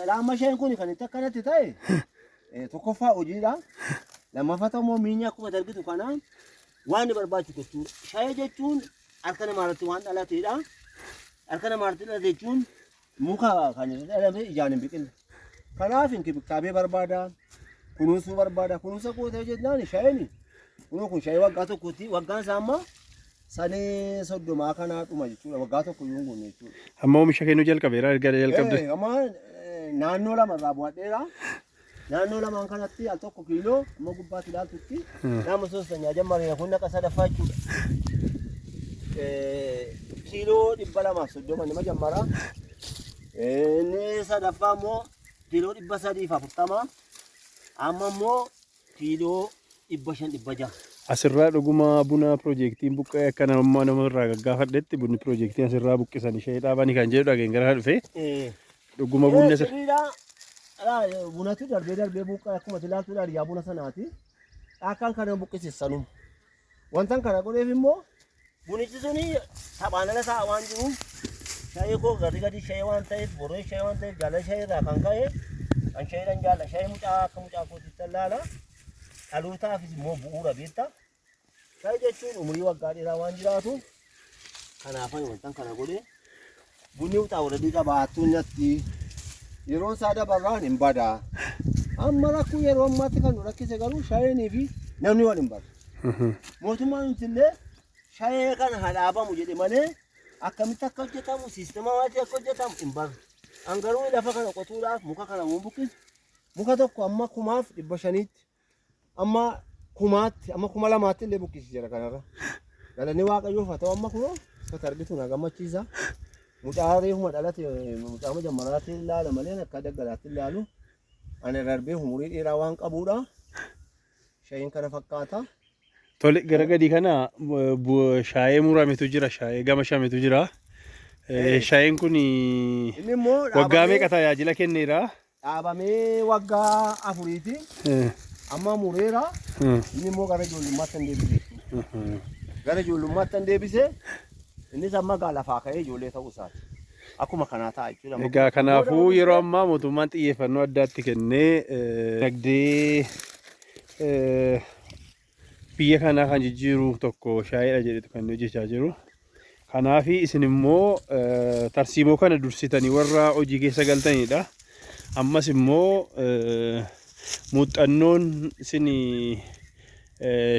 Lama shayin kuni kan itti akkanatti ta'e tokkoffaa hojiidha. Lammaffaa immoo miinyaa akkuma darbitu kana waan barbaachisu jechuudha. Shaayii jechuun harka namaarratti waan dhalateedha. Harka namaarratti dhalate jechuun muka kan dhalame ijaan hin biqilne. Kanaaf inkibikaabee barbaada. Kunuunsuu barbaada. Kunuunsa gootee jennaan shaayiin kun shaayii waggaa tokkotti waggaan isaa amma sanii soddomaa kana dhuma jechuudha. Waggaa tokko yoo goone jechuudha. Amma oomisha kennuu jalqabeera erga jalqabde. Amma naannoo lama irraa bu'adheera. Naannoo lamaan kanatti al tokko kiiloo amma gubbaatti ilaaltutti nama soosanya jammaree kun naqa sadaffaa jechuudha. Kiiloo 230 nama jammara. Inni sadaffaa immoo kiiloo 340. Amma immoo kiiloo 500. Asirraa dhuguma buna piroojeektiin buqqee akka nama irraa gaggaafadhetti bunni piroojeektiin asirraa buqqisanii shayii dhaabanii kan jedhu dhageen gara dhufe. Dhuguma bunni asirraa. Bunatu darbee buqqee akkuma ilaaltu yaa buna sanaati. Akkaan kana buqqisiisanum. Wantan kana godheef immoo bunichi suni taphaan ala ta'a waan jiruuf shayii koo gadi shayii waan ta'eef boree shayii waan ta'eef jaalala shayii irraa kan ka'e kan shayiidhaan jaalla shayii mucaa akka mucaa kootitti ilaala. Dhalootaafis immoo bu'uura beekta. Shayii jechuun umurii waggaa dheeraa waan jiraatu kanaaf wantan kana godhee bunni utaa waradii qabaattuun nyatti yeroo isaa dabarraan hin badaa. Amma rakkoo yeroo ammaatti kan nu rakkise garuu shaayinii fi namni wal hin badu. Mootummaan illee shayii kana haa dhaabamu jedhe malee akkamitti akka hojjetamu siisteema waatii akka hojjetamu hin baru. Angaruu lafa kana qotuudhaaf muka kana waan buqqis muka tokko amma 500,000tti amma 2,000tti illee buqqisi jira kanarra. Galanni waaqayyoof haa ta'u amma kunoo akka argitu na gammachiisa. Mucaa reefuma dhalate mucaa majammaraatti ilaala malee akka daggalaatti ilaalu ani darbee umurii dheeraa waan qabuudha. Shayiin kana fakkaata. Tole gara gadii kana shaayii murametu jira shaayii gama shametu jira. Shaayiin kun waggaa meeqa tajaajila kenneera? Dhaabamee waggaa 4ti. Amma mureera. Inni immoo gara ijoollummaatti hin deebise. Gara ijoollummaatti hin deebise. Innis amma lafaa ka'ee ijoollee ta'uu isaati. Akkuma kanaa ta'a jechuudha. Egaa kanaafuu yeroo ammaa mootummaan xiyyeeffannoo addaatti kennee dinagdee biyya kanaa kan jijjiiru tokko shaayiidha jedhetu kan hojjechaa jiru. Kanaaf isin immoo tarsiimoo kana dursitanii warra hojii keessa galtanidha. Ammas immoo muuxannoon isin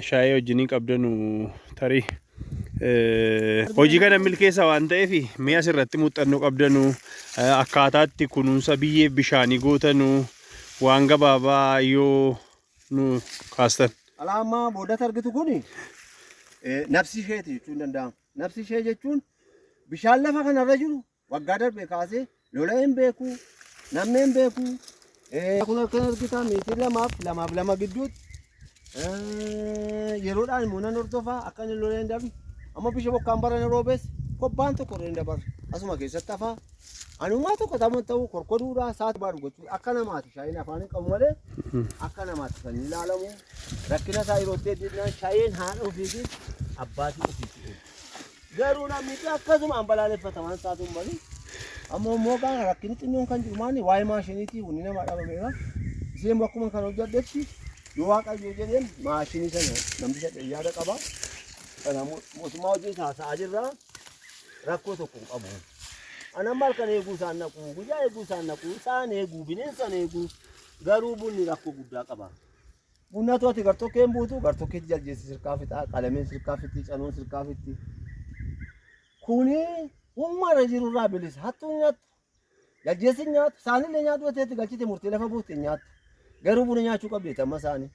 shaayii wajjin qabdanu tarii hojii kana milkeessa waan ta'eef mee asirratti muuxannoo qabdanu akkaataatti kunuunsa biyyee bishaanii gootanu waan gabaabaa yoo nu kaastan. Alaamaa boodatti argitu kuni nafsi isheeti jechuun danda'ama. Nafsi ishee jechuun bishaan lafa kanarra jiru waggaa darbee kaasee lola hin beeku, namni hin beeku. Kun akka argitan meetii 2 gidduutti yeroodhaan immoo nan hordofaa akka inni lola hin darbe. Amma bishaan bokkaan barana roobees kobbaan tokko hin dabarre asuma keessatti hafaa. Anumaa tokko ta'u korkoduudhaa saati baadhu gochuudha. Akka namaati shaayiin afaan hin qabu malee akka namaati kan ilaalamu. Rakkina isaa yeroo deebiin shaayiin haadha ofiitiin abbaatii ofiitiin. Garuu namni akkasuma ambalaaleffata waan saatuun malee. Amma immoo kan rakkinni xinnoon kan jiru maali waa'ee maashiniitii hunni nama dhabameera. Isheen bakkuma kan hojjedhetti yoo waaqayyo jedheen maashinii sana namni jedhee yaada qaba. Kana mootummaa hojii taasisaa jirra rakkoo tokko qabu. Ana maal kan eeguu isaan naqu guyyaa eeguu isaan naqu isaan eeguu bineensan eeguu garuu bunni rakkoo guddaa qaba. Bunna tooti gartokkeen buutu gartokkeetti jaljeessi sirkaa fixaa qalameen sirkaa fixii canuun sirkaa fixii. Kuni uumama jirurraa bilisa hattuun nyaattu jaljeessi nyaattu isaanillee nyaatu wateetti galchite murtee lafa buutte nyaattu garuu buna nyaachuu qabdeeta amma isaanii.